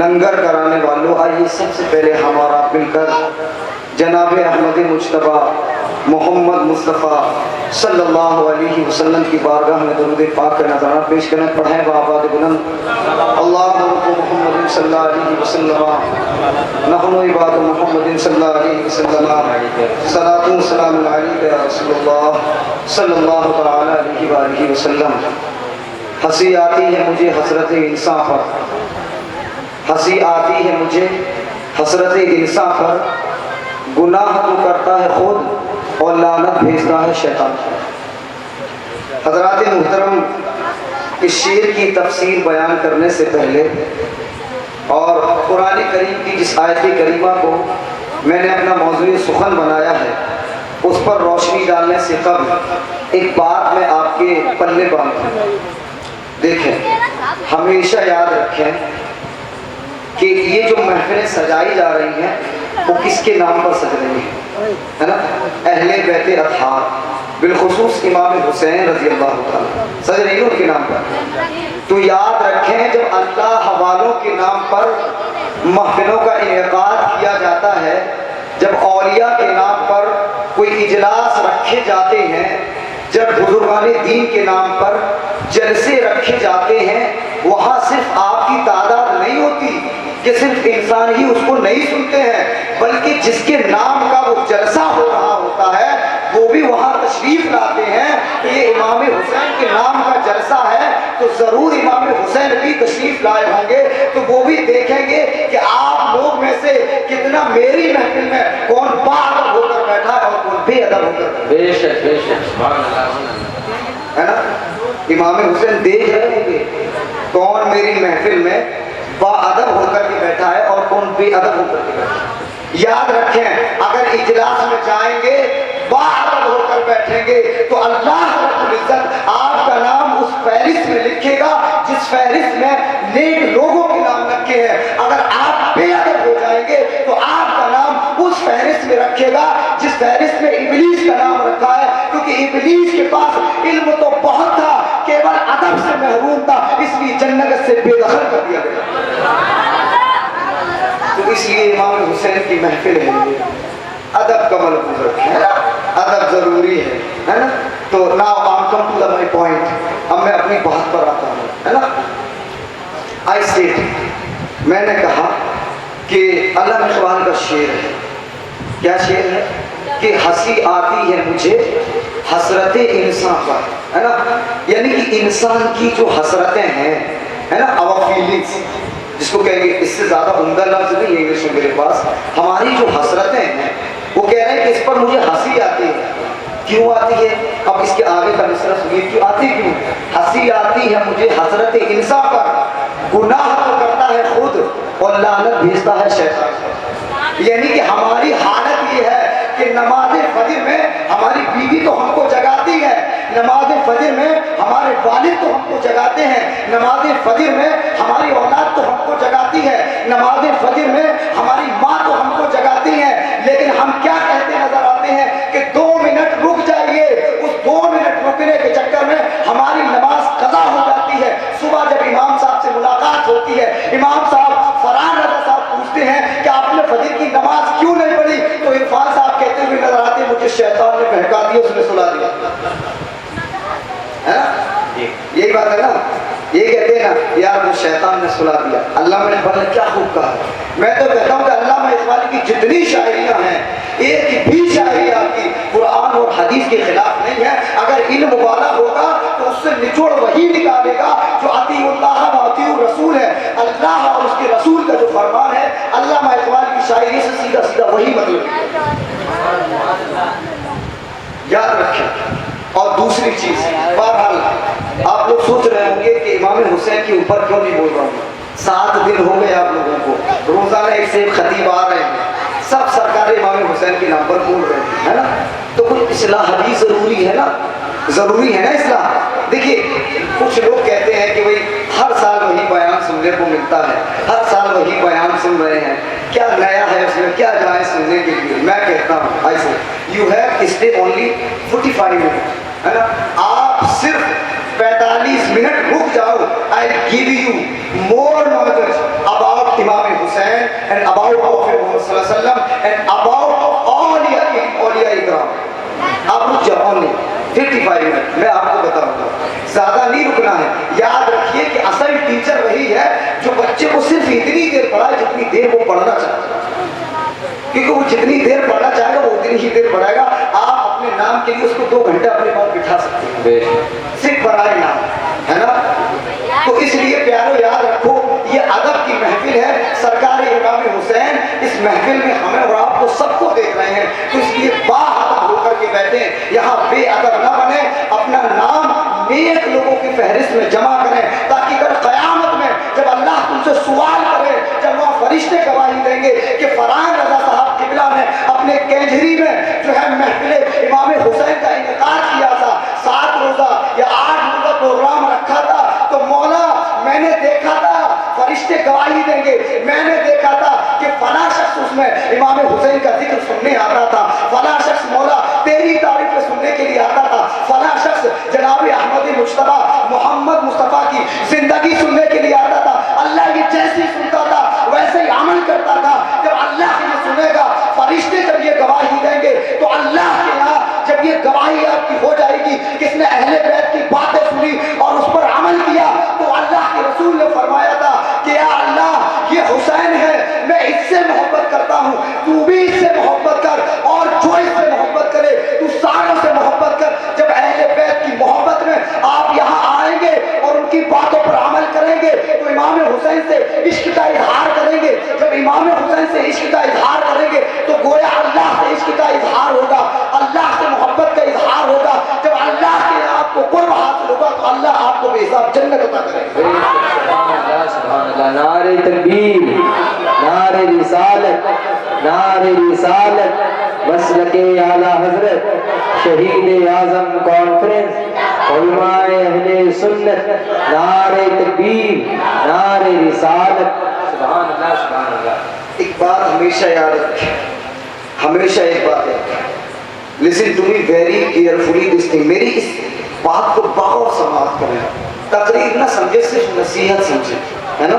لنگر کرانے والوں، آئیے سب سے پہلے ہم اور آپ مل کر جناب احمد مجتبیٰ محمد مصطفیٰ صلی اللہ علیہ وسلم کی بارگاہ میں درود پاک کا نذرانہ پیش کریں۔ پڑھیں بآباد بلند اللہم محمد صلی اللہ علیہ وسلم نحن عباد محمد صلی اللہ علیہ وسلم صلاۃ و سلام علیک یا رسول اللہ صلی اللہ تعالی علیہ وآلہ وسلم۔ ہنسی آتی ہے مجھے حسرت انسان پر، ہنسی آتی ہے مجھے حسرت انسان پر، گناہ تو کرتا ہے خود اور لعنت بھیجتا ہے شیطان۔ حضرات محترم، اس شعر کی تفسیر بیان کرنے سے پہلے اور قرآن کریم کی جس آیت کریمہ کو میں نے اپنا موضوع سخن بنایا ہے اس پر روشنی ڈالنے سے قبل ایک بات میں آپ کے پلے باندھوں۔ دیکھیں، ہمیشہ یاد رکھیں کہ یہ جو محفلیں سجائی جا رہی ہیں وہ کس کے نام پر سج رہی ہیں، ہے نا؟ اہل بیت اطہار، بالخصوص امام حسین رضی اللہ تعالیٰ سج رہی ہے ان کے نام پر۔ تو یاد رکھیں، جب اللہ حوالوں کے نام پر محفلوں کا انعقاد کیا جاتا ہے، جب اولیاء کے نام پر کوئی اجلاس رکھے جاتے ہیں، جب بزرگان دین کے نام پر جلسے رکھے جاتے ہیں، وہاں صرف آپ کی تعداد نہیں ہوتی کہ صرف انسان ہی اس کو نہیں سنتے ہیں، بلکہ جس کے نام کا وہ جلسہ ہو رہا ہوتا ہے وہ بھی وہاں تشریف لاتے ہیں کہ یہ امام حسین کے نام کا جلسہ ہے، تو ضرور امام حسین بھی تشریف لائے ہوں گے، تو وہ بھی دیکھیں گے کہ آپ لوگ میں سے کتنا میری محفل میں کون باادب ہو کر بیٹھا ہے اور کون بے ادب ہو کر، بے شک بے شک، ہے نا؟ امام حسین دیکھ رہے ہوں گے کون میری محفل میں با ادب ہو کر کے بیٹھا ہے اور کون بے ادب ہو کر کے بیٹھا ہے۔ یاد رکھیں، اگر اجلاس میں جائیں گے با ادب ہو کر بیٹھیں گے تو اللہ رب العزت آپ کا نام اس فہرست میں لکھے گا جس فہرست میں نیک لوگوں کے نام رکھے ہیں۔ اگر آپ بے ادب ہو جائیں گے تو آپ کا نام اس فہرست میں رکھے گا جس فہرست میں ابلیس کا نام رکھا ہے، کیونکہ ابلیس کے پاس علم تو بہت تھا، کیول ادب سے محروم تھا، اس لیے جنت سے بے دخل کر دیا گیا۔ تو اس لیے امام حسین کی محفل ہے، ادب کا ملحوظ رکھیں، ادب ضروری ہے نا؟ تو now I'm come to my point، اب میں اپنی بات پر آتا ہوں، ہے نا؟ I said، میں نے کہا کہ علامہ اقبال کا شعر ہے، کیا شعر ہے کہ ہنسی آتی ہے مجھے حسرت انسان پر، ہے نا؟ یعنی کہ انسان کی جو حسرتیں ہیں، ہے نا، our feelings جس کو کہیں گے، اس سے زیادہ عمدہ لفظ نہیں انگلش میں میرے پاس، ہماری جو حسرتیں ہیں وہ کہہ رہے ہیں کہ اس پر مجھے ہنسی آتی ہے۔ کیوں آتی ہے؟ اب اس کے آگے کا مصرع سنیے، کیوں آتی ہے؟ کیوں ہنسی آتی ہے مجھے حسرت انسان پر، گناہ تو کرتا ہے خود اور لعنت بھیجتا ہے شیطان۔ یعنی کہ ہماری حالت یہ ہے کہ نماز فجر میں ہماری بیوی تو ہم کو جگاتی ہے، نماز فجر میں ہمارے والد تو ہم کو جگاتے ہیں، نماز فجر میں ہماری اولاد تو ہم کو جگاتی ہے، نماز فجر میں ہماری ماں تو ہم کو جگاتی ہے، لیکن ہم کیا کہتے نظر آتے ہیں کہ 2 منٹ رک جائیے، اس 2 منٹ رکنے کے چکر میں ہماری نماز قضا ہو جاتی ہے۔ صبح جب امام صاحب سے ملاقات ہوتی ہے، امام صاحب فرحان رضا صاحب پوچھتے ہیں کہ آپ نے فجر کی نماز کیوں نہیں پڑھی، تو عرفان صاحب کہتے ہوئے نظر آتے ہیں مجھے شیطان نے بہکا دیا، اس نے سلا دیا، ہے نا؟ یہی بات ہے نا، یہ کہتے ہیں نا یار وہ شیطان نے سلا دیا۔ علامہ اقبال نے کیا خوب کہا، میں تو کہتا ہوں کہ علامہ اقبال کی جتنی شاعریاں ہیں ایک بھی شاعری آپ کی قرآن اور حدیث کے خلاف نہیں ہے۔ اگر علم والا ہوگا تو اس سے نچوڑ وہی نکالے گا جو اطیع اللہ و اطیع الرسول ہے، اللہ اور اس کے رسول کا جو فرمان ہے، علامہ اقبال کی شاعری سے سیدھا سیدھا وہی مطلب ہے، یاد رکھیں۔ اور دوسری چیز، بہرحال آپ لوگ سوچ رہے ہوں گے کہ امام حسین کے اوپر کیوں نہیں بول رہا ہوں، 7 دن ہو گئے آپ لوگوں کو، روزانہ ایک سے ایک خطیب آ رہے ہیں، سب سرکار امام حسین کے نام پر بول رہے ہیں، ہے نا؟ تو کوئی اصلاح بھی ضروری ہے نا، ضروری ہے نا اصلاح۔ دیکھیے کچھ لوگ کہتے ہیں کہ بھئی ہر سال وہی بیان سننے کو ملتا ہے، ہر سال وہی بیان سن رہے ہیں، کیا نیا ہے اس میں، کیا جائے سننے کے لیے؟ میں کہتا ہوں ایسے you have stay only 45 minute, ہے نا؟ آپ صرف 45 منٹ رک جاؤ، I give you more knowledge about امام and about Prophet Muhammad sallallahu alaihi wasallam and about all awliya ikram. آپ رک جاؤ only 55 منٹ میں آپ کو بتاؤں گا, زیادہ نہیں رکنا ہے. یاد رکھیے کہ اصل ٹیچر وہی ہے جو بچے کو صرف اتنی دیر پڑھائے جتنی دیر وہ پڑھنا چاہتا ہے, کیونکہ وہ جتنی دیر پڑھنا چاہے گا وہ اتنی ہی دیر پڑھائے گا. آپ اپنے نام کے لیے اس کو 2 گھنٹے اپنے پاس بٹھا سکتے ہیں صرف برائے نام, ہے نا. تو اس لیے پیارو یاد رکھو یہ ادب کی محفل ہے. سرکار امام حسین اس محفل میں ہمیں اور آپ کو سب کو دیکھ رہے ہیں, تو اس لیے باادب ہو کر کے بیٹھیں, یہاں بے ادب نہ بنے. اپنا نام نیک لوگوں کی فہرست میں جمع کریں تاکہ کل قیامت میں جب اللہ تم سے سوال کرے, جب وہاں فرشتے گواہی دیں گے کہ فرحان رضا صاحب قبلہ نے اپنے کینجری میں جو ہے محفل امام حسین کا انعقاد کیا تھا, 7 روزہ یا 8 روزہ پروگرام رکھا تھا, تو مولا میں نے دیکھا تھا, فرشتے گواہی دیں گے, میں نے دیکھا تھا کہ فلاں شخص اس میں امام حسین کا ذکر سننے آتا تھا, فلاں شخص مولا تیری تعریف سننے کے لیے آتا تھا, فلاں شخص جناب احمد مجتبیٰ محمد مصطفیٰ کی زندگی سننے کے لیے آتا تھا. اللہ یہ جیسی سنتا تھا ویسے ہی عمل کرتا تھا. جب اللہ یہ سنے گا, فرشتے جب یہ گواہی دیں گے, تو اللہ کے یہاں جب یہ گواہی آپ کی ہو جائے گی کس نے اہل بیت کی باتیں سنی اور اس پر عمل کیا, تو اللہ کے رسول نے فرمایا تھا کہ یا اللہ یہ حسین ہے, میں اس سے محبت کرتا ہوں, تو بھی اس سے محبت کر, اور جو اس سے محبت کرے تو ساروں سے محبت کر. جب اہل بیت کی محبت میں آپ یہاں آئیں گے اور ان کی باتوں پر عمل کریں گے تو امام حسین سے عشق کا اظہار کریں گے. جب امام حسین سے عشق کا اظہار کریں گے تو گویا اللہ سے عشق کا اظہار ہوگا, اللہ سے محبت کا اظہار ہوگا. جب اللہ کے آپ کو قرب حاصل ہوگا تو اللہ آپ کو بے حساب جنت عطا کرے گا. سبحان اللہ. نعرہ تکبیر, نعرہ رسالت, نعرہ رسالت, مسلک اعلیٰ حضرت شہید اعظم کانفرنس علماء اہل سنت, نعرہ تکبیر, نعرہ رسالت. سبحان اللہ, سبحان اللہ. ایک بات ہمیشہ یاد رکھیں, ہمیشہ ایک بات ہے, listen to me very carefully this thing. میری اس بات کو بغور سماعت کریں, تقریر نہ سمجھے صرف نصیحت سمجھیں, ہے نا,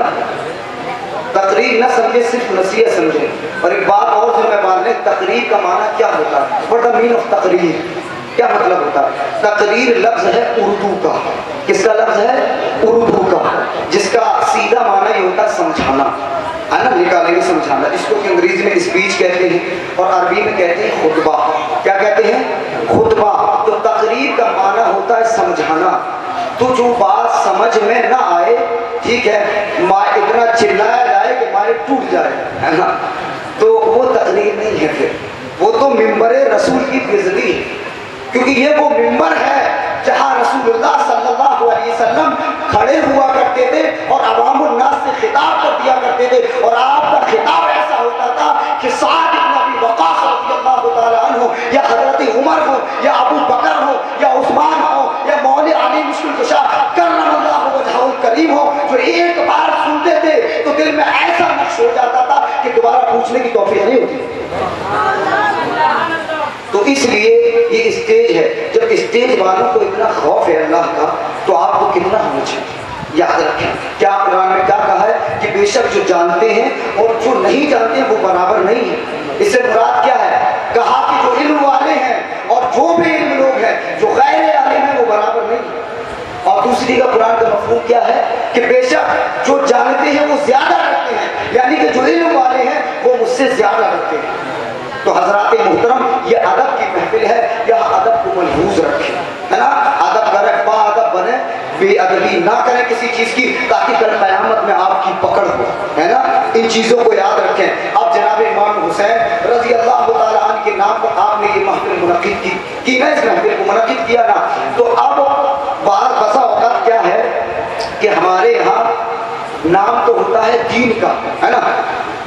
تقریر نہ سمجھے صرف نصیحت سمجھیں. اور ایک بات اور ذمہ دار لیں, تقریر کا معنی کیا ہوتا ہے, what the meaning of تقریر, کیا مطلب ہوتا ہے. تقریر لفظ ہے اردو کا, کس کا لفظ ہے, اردو کا, جس کا سیدھا معنی یہ ہوتا ہے سمجھانا, ہے نا, نکالیں گے سمجھانا. اس کو انگریزی میں اسپیچ کہتے ہیں اور عربی میں کہتے ہیں خطبہ. کیا کہتے ہیں, خطبہ. تو تقریر کا معنی ہوتا ہے سمجھانا. تو جو بات سمجھ میں نہ آئے, ٹھیک ہے, اتنا چلایا جائے کہ مائیں ٹوٹ جائے, ہے نا, تو وہ تقریر نہیں ہے, پھر وہ تو ممبر رسول کی بےعزتی ہے. کیونکہ یہ وہ ممبر ہے جہاں رسول اللہ صلی اللہ علیہ وسلم کھڑے ہوا کرتے تھے اور عوام الناس سے خطاب کر دیا کرتے تھے, اور آپ کا خطاب ایسا ہوتا تھا کہ سعد بن ابی وقاص رضی اللہ تعالیٰ عنہ, یا حضرت عمر ہو, یا ابو بکر ہو, یا عثمان ہو, یا مولا علی مشکل کشا کرم اللہ وجہہ الکریم ہو, جو ایک بار سنتے تھے تو دل میں ایسا نقش ہو جاتا تھا کہ دوبارہ پوچھنے کی توفیق نہیں ہوتی. تو اس لیے یہ اسٹیج ہے. جب اسٹیج والوں کو اتنا خوف ہے اللہ کا, تو آپ کو کتنا ہونا چاہیے. یاد رکھیں کیا قرآن میں کیا کہا ہے کہ بے شک جو جانتے ہیں اور جو نہیں جانتے ہیں وہ برابر نہیں ہے. اس سے مراد کیا ہے, کہا کہ جو علم والے ہیں اور جو بھی علم لوگ ہیں, جو غیر عالم ہیں وہ برابر نہیں ہے. اور دوسری کا قرآن کا مفہوم کیا ہے کہ بے شک جو جانتے ہیں وہ زیادہ رکھتے ہیں, یعنی کہ جو علم والے ہیں وہ مجھ سے زیادہ رکھتے ہیں. تو حضرات محترم, یہ ادب کی محفل ہے, یہاں ادب کو ملحوظ رکھیں, ہے نا, ادب کریں, با ادب بنے, بے ادبی نہ کریں کسی چیز کی, تاکہ کل قیامت میں آپ کی پکڑ ہو, ہے نا. ان چیزوں کو یاد رکھیں. اب جناب امام حسین رضی اللہ تعالیٰ عنہ کے نام پر آپ نے یہ محفل منعقد کی نا, اس محفل کو منعقد کیا نا, تو اب بسا اوقات کیا ہے کہ ہمارے یہاں نام تو ہوتا ہے دین کا, ہے نا.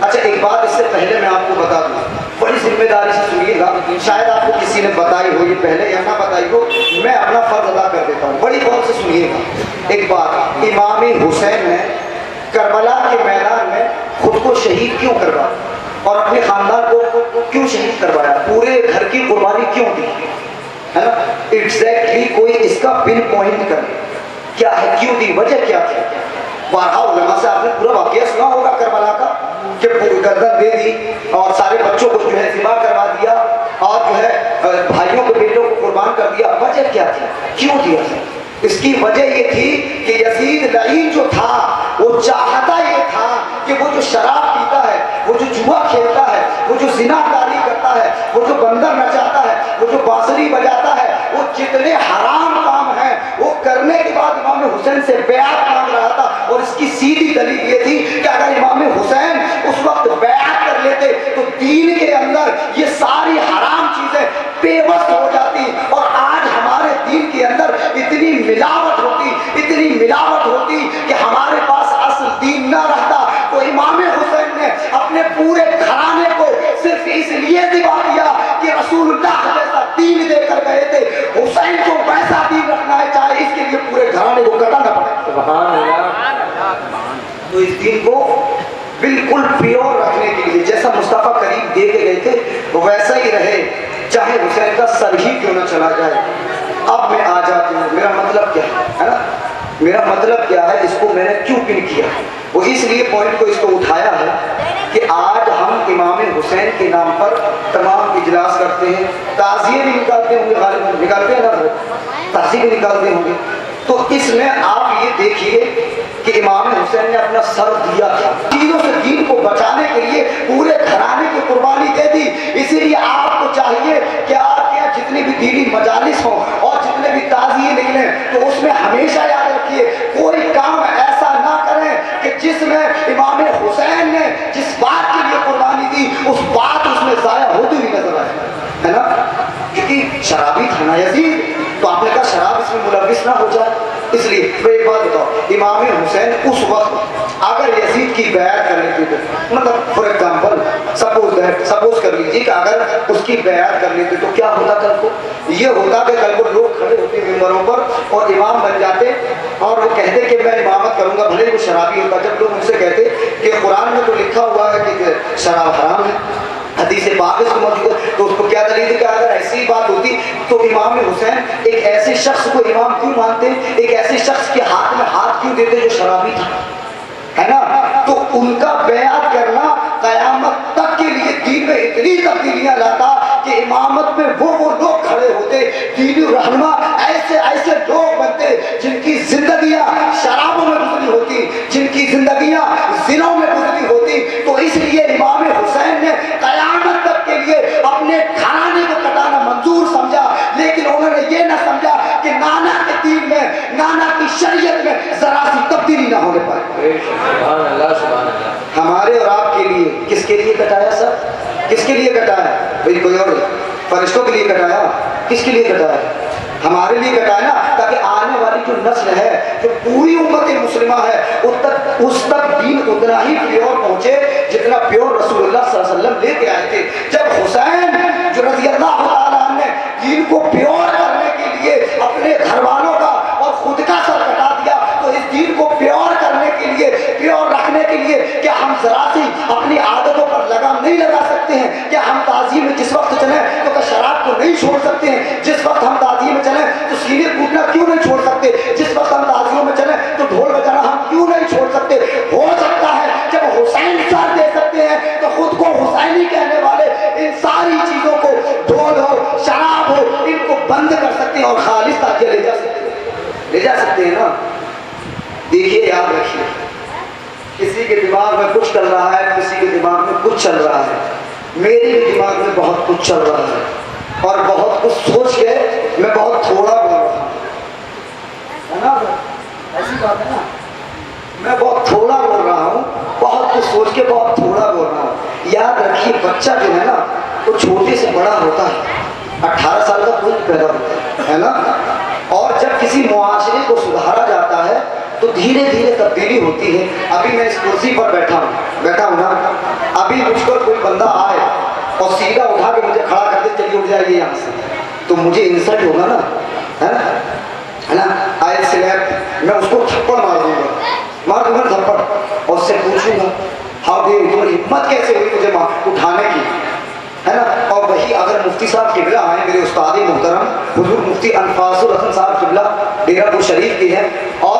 اچھا ایک بات اس سے پہلے میں آپ کو بتا دوں, بڑی ذمہ داری سے سنیے گا, شاید آپ کو کسی نے بتائی ہو یہ پہلے یا نہ بتائی ہو, میں اپنا فرض ادا کر دیتا ہوں, بڑی غور سے سنیے گا. ایک بات, امام حسین نے کربلا کے میدان میں خود کو شہید کیوں کروایا اور اپنے خاندان کو کیوں شہید کروایا, پورے گھر کی قربانی کیوں دی, ہے نا. ایگزیکٹلی کوئی اس کا پن پوائنٹ کرے, کیا ہے, کیوں دی, وجہ کیا تھی. بارہا علماء سے آپ نے پورا واقعہ سنا ہوگا کربلا کا, کہ گردن دے دی اور سارے بچوں کو جو ہے ذبح کروا دیا اور جو ہے بھائیوں کے بیٹوں کو قربان کر دیا، وجہ کیا تھی؟ کیوں دیا تھا؟ اس کی وجہ یہ تھی کہ یزید لعین جو تھا وہ چاہتا یہ تھا کہ وہ جو شراب پیتا ہے، وہ جو جوا کھیلتا ہے، وہ جو زنا کاری کرتا ہے، وہ جو بندر نچاتا ہے، وہ جو بانسری بجاتا ہے، وہ جتنے حرام کام ہیں وہ کرنے کے بعد امام حسین سے بیعت مانگ رہا تھا. اور اس کی سیدھی دلیل یہ تھی کہ اگر امام حسین اس وقت بیعت کر لیتے تو دین کے اندر یہ ساری حرام چیزیں پیوست ہو جاتی اور آج ہمارے دین کے اندر اتنی ملاوٹ ہوتی کہ ہمارے پاس اصل دین نہ رہتا. تو امام حسین نے اپنے پورے گھرانے کو صرف اس لیے ذبح کیا کہ رسول اللہ جیسا دین دے کر گئے تھے، حسین کو ویسا دین رکھنا ہے چاہے اس کے لیے پورے گھرانے کو کٹانا پڑے. سبحان اللہ. تو اس دین کو بالکل پیور رکھنے کے لیے جیسا مصطفیٰ کریم دے کے گئے تھے ویسا ہی رہے، چاہے حسین کا سر ہی کیوں نہ چلا جائے. اب میں آ جاتی ہوں، میرا مطلب کیا ہے نا، میرا مطلب کیا ہے، اس کو میں نے کیوں پن کیا. وہ اس لیے پوائنٹ کو اس کو اٹھایا ہے کہ آج ہم امام حسین کے نام پر تمام اجلاس کرتے ہیں، تعزیے بھی نکالتے ہوں گے، غالباً نکالتے ہیں نا، تعزیے بھی نکالتے ہوں گے. تو اس میں آپ یہ دیکھیے کہ امام حسین نے اپنا سر دیا تھا، چیزوں سے دین کو بچانے کے لیے پورے گھرانے کی قربانی دے دی. اسی لیے آپ کو چاہیے کہ آپ کے جتنی بھی دینی مجالس ہوں اور جتنے بھی تعزیے نکلیں تو اس میں ہمیشہ یاد رکھیے کوئی کام ایسا نہ کریں کہ جس میں امام حسین نے جس بات کے لیے قربانی دی اس بات اس میں ضائع ہوتی ہوئی نظر آئے، ہے نا. کیونکہ شرابی تھا نا یزید، تو آپ نے کہا شراب اس میں ملوث نہ ہو جائے. اس لیے میں ایک بات بتاؤ، امام حسین اس وقت اگر یزید کی بیعت کر لیتے تھے، مطلب فور ایگزامپل سپوز کر لیجیے کہ اگر اس کی بیعت کر لیتے تو کیا ہوتا؟ کل کو یہ ہوتا کہ کل کو لوگ کھڑے ہوتے ممبروں پر اور امام بن جاتے اور وہ کہتے کہ میں امامت کروں گا، بھلے وہ شرابی ہوتا. جب لوگ ان سے کہتے کہ قرآن میں تو لکھا ہوا ہے کہ شراب حرام ہے، حدیث پاک اس کو موجود ہے، تو اس کو کیا دلیل ہے کہ اگر ایسی بات ہوتی تو امام حسین ایک ایسے شخص کو امام کیوں مانتے، ایک ایسے شخص کے ہاتھ میں ہاتھ کیوں دیتے جو شرابی تھا، ہے نا. تو ان کا بیعت کرنا قیامت تک کے لیے دین میں اتنی تبدیلیاں لاتا کہ امامت میں وہ لوگ کھڑے ہوتے، دینی رہنما ایسے لوگ بنتے جن کی زندگیاں شرابوں میں گزری ہوتی، جن کی زندگیاں زنوں میں گزری ہوتی. تو اس لیے امام حسین نے قیامت تک کے لیے اپنے گھرانے کو کٹانا منظور سمجھا، لیکن انہوں نے یہ نہ سمجھا کہ نانا کے دین میں، نانا کی شریعت میں ذرا سی تبدیلی نہ ہونے پائے. سبحان اللہ سبحان اللہ. ہمارے اور آپ کے لیے کس کے لیے کٹایا سر؟ کس کے لیے کٹایا؟ بھائی کوئی اور فرشتوں کے لیے کٹایا؟ کس کے لیے کٹایا؟ ہمارے لیے کٹایا نا، تاکہ آنے والی جو نسل ہے، جو پوری امت مسلمہ ہے، اس تک دین اتنا ہی پیور پہنچے جتنا پیور رسول اللہ صلی اللہ علیہ وسلم لے کے آئے تھے. جب حسین جو رضی اللہ تعالیٰ عنہ نے دین کو پیور کرنے کے لیے اپنے گھر والوں کا اور خود کا سر کٹا دیا، تو اس دین کو پیور کرنے کے لیے، پیور رکھنے کے لیے کیا ہم ذرا سی اپنی عادتوں پر لگام نہیں لگا سکتے ہیں؟ کیا ہم تعزیے میں جس وقت چلیں تو کیا شراب کو نہیں چھوڑ سکتے ہیں؟ جس وقت ہم تعزیے میں چلیں تو سینے کوٹنا کیوں نہیں چھوڑ سکتے؟ جس وقت ہم تعزیوں میں چلیں تو ڈھول بجانا ہم کیوں نہیں چھوڑ سکتے؟ ہو سکتا ہے جب حسین سر دے سکتے ہیں تو خود کو حسینی کہنے والے ان ساری چیزوں کو، ڈھول ہو، شراب ہو، ان کو بند کر سکتے ہیں اور خالص تعزیہ لے جا سکتے ہیں نا. دیکھیے یاد رکھیے، کسی کے دماغ میں کچھ چل رہا ہے، کسی کے دماغ میں کچھ چل رہا ہے. میرے بھی دماغ میں بہت کچھ چل رہا ہے اور بہت کچھ سوچ کے میں بہت تھوڑا بول رہا ہوں، ہے نا؟ ایسی بات ہے نا، میں بہت تھوڑا بول رہا ہوں، بہت کچھ سوچ کے بہت تھوڑا بول رہا ہوں. یاد رکھیے بچہ جو ہے نا وہ چھوٹے سے بڑا ہوتا ہے، 18 سال کا خون پیدا ہوتا ہے نا. اور جب کسی معاشرے کو سدھارا جاتا ہے تو دھیرے دھیرے تبدیلی ہوتی ہے. ابھی میں اس کرسی پر بیٹھا ہوں نا، ابھی مجھ پر کوئی بندہ آئے اور سیدھا اٹھا کے مجھے کھڑا کر دے، چلیے اٹھ جائیے یہاں سے، تو مجھے انسلٹ ہوگا نا، ہے نا. آئے سلیب میں اس کو تھپڑ مار دوں گا تھپڑ، اور اس سے پوچھوں گا ہاؤ ڈے، تمہاری ہمت کیسے ہوئی مجھے اٹھانے کی، ہے نا. اور وہی اگر مفتی صاحب قبلہ آئیں، میرے استاد محترم حضور مفتی انفاس الحسن صاحب قبلہ ڈیرہ پور شریف کی ہے، اور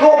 2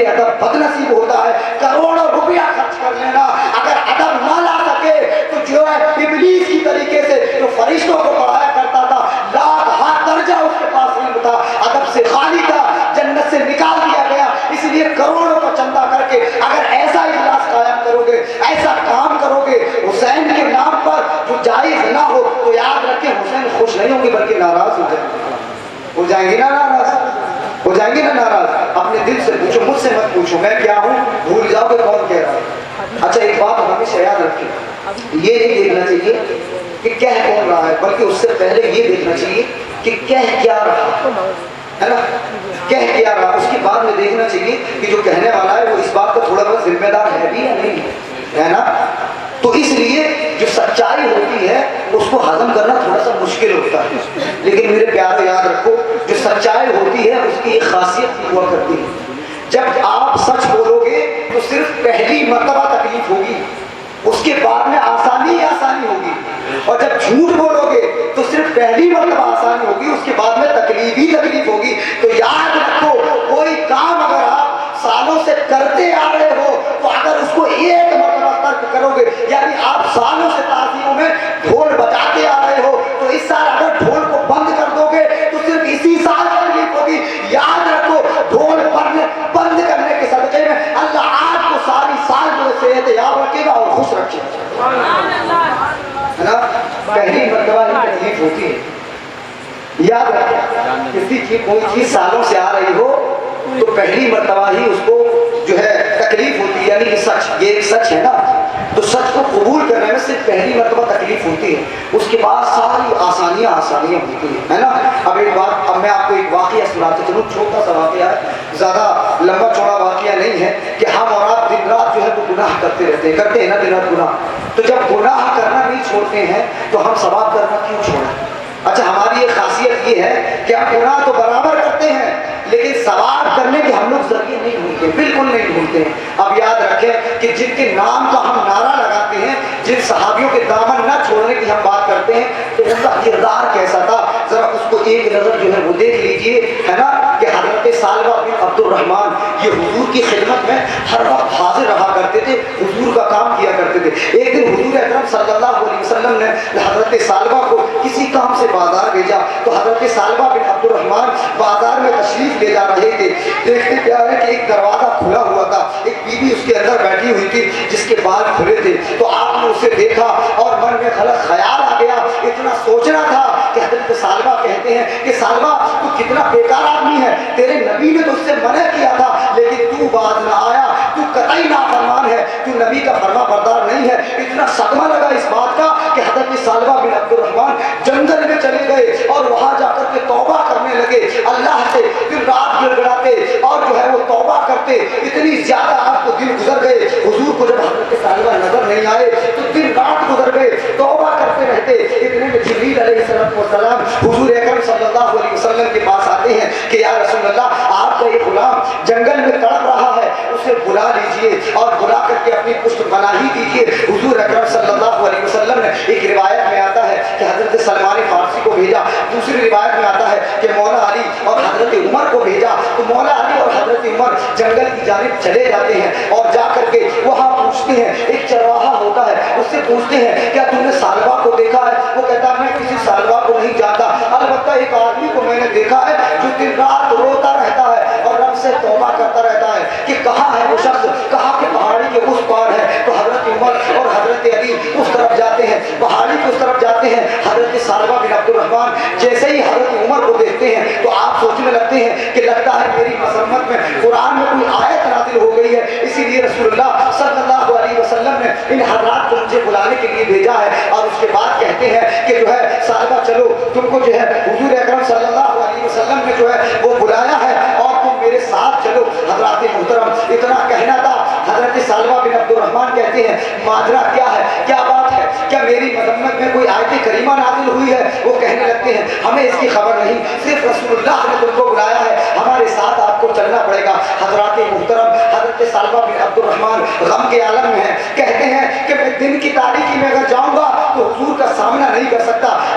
بے ادب بدنصیب ہوتا ہے. کروڑوں روپیہ خرچ کر لینا, اگر ادب نہ لا سکے تو جو ہے ابلیس کی طریقے سے جو فرشتوں کو پڑھایا کرتا تھا, لاکھ ہاتھ درجہ اس کے پاس علم تھا, ادب سے خالی تھا, جنت سے نکال دیا گیا. اس لیے کروڑوں کا چندہ کر کے اگر ایسا اخلاص قائم کرو گے, ایسا کام کرو گے حسین کے نام پر جو جائز نہ ہو, تو یاد رکھیں حسین خوش نہیں ہوں گے بلکہ ناراض ہو جائیں گے. ہو جائیں گے نا ناراض, ہو جائیں گے نا ناراض. اپنے دل سے پوچھو, مجھ سے مت پوچھو میں کیا ہوں, بھول جاؤ کہ کون کہہ رہا ہے. اچھا ایک بات ہمیشہ یاد رکھیں, یہ نہیں دیکھنا چاہیے کہ کہہ کون رہا ہے, بلکہ اس سے پہلے یہ دیکھنا چاہیے کہ کہہ کیا رہا ہے نا, کہہ کیا رہا. اس کے بعد میں دیکھنا چاہیے کہ جو کہنے والا ہے وہ اس بات کا تھوڑا بہت ذمہ دار ہے بھی یا نہیں ہے نا. تو اس لیے جو سچائی ہوتی ہے اس کو ہضم کرنا تھوڑا سا مشکل ہوتا ہے, لیکن میرے پیارے یاد رکھو جو سچائی ہوتی ہے اس کی ایک خاصیت ہوا کرتی ہے, جب آپ سچ بولو گے تو صرف پہلی مرتبہ تکلیف ہوگی, اس کے بعد میں آسانی ہی آسانی ہوگی. اور جب جھوٹ بولو گے تو صرف پہلی مرتبہ آسانی ہوگی, اس کے بعد میں تکلیف ہی تکلیف ہوگی. تو یاد رکھو کوئی کام اگر آپ سالوں سے کرتے آ رہے ہو تو اگر اس کو ایک مرتبہ ترک کرو گے, یعنی آپ سالوں سے تعظیموں میں ڈھول بجاتے آ رہے ہو تو اس سال اگر ڈھول کو بند کر دو گے تو صرف اسی سال تکلیف ہوگی. یاد رکھو ڈھول بند کرنے کے صدقے میں اللہ آپ کو ساری سال جو صحت یاب رکھے گا اور خوش رکھے گا, ہے نا. پہلی مرتبہ ہی تکلیف ہوتی ہے. یاد رکھیں کسی کی کوئی چیز سالوں سے آ رہی ہو تو پہلی مرتبہ ہی اس کو جو ہے تکلیف ہوتی ہے, یعنی کہ سچ, یہ ایک سچ ہے نا, تو سچ کو قبول کرنے میں صرف پہلی مرتبہ تکلیف ہوتی ہے, اس کے بعد ساری آسانیاں ہوتی ہیں, ہے نا. اب ایک بات, اب میں آپ کو ایک واقعہ سناتا چلوں, چھوٹا سا واقعہ ہے, زیادہ لمبا چوڑا واقعہ نہیں ہے, کہ ہم اور آپ دن رات جو ہے وہ گناہ کرتے رہتے ہیں, کرتے ہیں نا دن رات گناہ. تو جب گناہ کرنا نہیں چھوڑتے ہیں تو ہم ثواب کرنا کیوں چھوڑیں؟ اچھا ہماری ایک خاصیت یہ ہے کہ ہم گناہ تو برابر کرتے ہیں لیکن ثواب کرنے کے ہم لوگ ذریعے نہیں ڈھونڈتے, بالکل نہیں ڈھونڈتے ہیں. اب یاد رکھیں کہ جن کے نام کا ہم نعرہ لگاتے ہیں, جن صحابیوں کے دامن نہ چھوڑنے کی ہم بات کرتے ہیں, تو ان کا کردار کیسا تھا ذرا اس کو ایک نظر جو ہے وہ دیکھ لیجئے, ہے نا. کہ حضرت سالبہ بن عبد الرحمن یہ حضور کی خدمت میں ہر وقت حاضر رہا کرتے تھے, حضور کا کام کیا کرتے تھے. ایک دن حضور اکرم صلی اللہ علیہ وسلم نے حضرت سالبہ کو کسی کام سے بازار بھیجا, تو حضرت سالبہ بن عبد الرحمن بازار میں تشریف لے جا رہے تھے. دیکھتے کیا ہے کہ ایک دروازہ کھلا ہوا تھا, ایک بیوی اس کے اندر بیٹھی ہوئی تھی جس کے بال کھلے تھے. تو آپ نے اسے دیکھا اور من میں غلط خیال آ گیا, اتنا سوچنا تھا کہ حضرت سالبہ کہتے ہیں کہ سالبہ تو کتنا بیکار آدمی ہے, تیرے نبی نے تو اس سے منع کیا تھا لیکن تو باز نہ آیا, تو قطعی نافرمان ہے, تو نبی کا فرما بردار نہیں ہے. اتنا صدمہ لگا اس بات کا کہ حضرت سالبہ بن عبد الرحمن جنگل میں چلے گئے اور وہاں جا کر کے توبہ کرنے لگے اللہ سے, پھر رات گڑ گڑاتے اور جو ہے وہ توبہ کرتے. اتنی زیادہ آپ کو دن گزر گئے, حضور کو جب حضرت سالبہ نظر نہیں آئے تو دن رات گزر گئے, توبہ کرتے رہتے. اتنے میں جبریل علیہ السلام حضور اکرم صلی اللہ علیہ وسلم کے پاس آتے ہیں کہ یا رسول اللہ آپ کا یہ غلام جنگل میں تڑپ رہا ہے, اسے بلا لیجئے اور بلا کر کے اپنی پشت پناہی دیجئے. حضور اکرم صلی اللہ علیہ وسلم نے, ایک روایت میں آتا ہے کہ حضرت سلمان فارسی کو بھیجا, دوسری روایت میں آتا ہے کہ مولا علی اور حضرت عمر کو بھیجا. تو مولا علی اور حضرت عمر جنگل کی جانب چلے جاتے ہیں اور جا کر کے وہاں پوچھتے ہیں, ایک چرواہا ہوتا ہے اس سے پوچھتے ہیں کیا تم نے سالبہ کو دیکھا ہے؟ وہ کہتا ہے میں کسی سالبہ کو نہیں جانتا, البتہ ایک آدمی کو میں نے دیکھا ہے جو دن رات روتا رہتا ہے اور رب سے توبہ کرتا رہتا ہے کہ کہاں ہے وہ شخص, کہا کہ پہاڑی کے اس پار ہے. تو حضرت عمر اور حضرت علی اس طرف جاتے ہیں, پہاڑی کی اس طرف جاتے ہیں. حضرت سالبہ بن عبد الرحمن جیسے ہی حضرت عمر کو دیکھتے ہیں تو آپ سوچنے لگتے ہیں کہ لگتا ہے میری مذمت میں قرآن میں کوئی آیت نازل ہو گئی ہے, اسی لیے رسول اللہ صلی اللہ علیہ وسلم نے ان حضرات کو مجھے بلانے کے لیے بھیجا ہے. اور اس کے بعد کہتے ہیں کہ جو ہے سالبہ چلو تم کو جو ہے حضور اکرم صلی اللہ علیہ وسلم نے جو ہے وہ بلایا ہے اور تم میرے ساتھ چلو. حضرات محترم اتنا کہنا تھا, حضرت سالبہ بن عبد الرحمن کہتے ہیں ماجرا کیا ہے, کیا بات ہے, کیا میری مذمت میں کوئی آیت کریمہ نازل ہوئی ہے؟ وہ کہنے لگتے ہیں ہمیں اس کی خبر نہیں, صرف رسول اللہ نے تم کو بلایا ہے, ہمارے ساتھ آپ کو چلنا پڑے گا. حضرات محترم حضرت سالبہ بن عبد الرحمن غم کے عالم میں ہیں, کہتے ہیں کہ میں دن کی تاریکی میں اگر جاؤں گا تو حضور کا سامنا نہیں کر سکتا,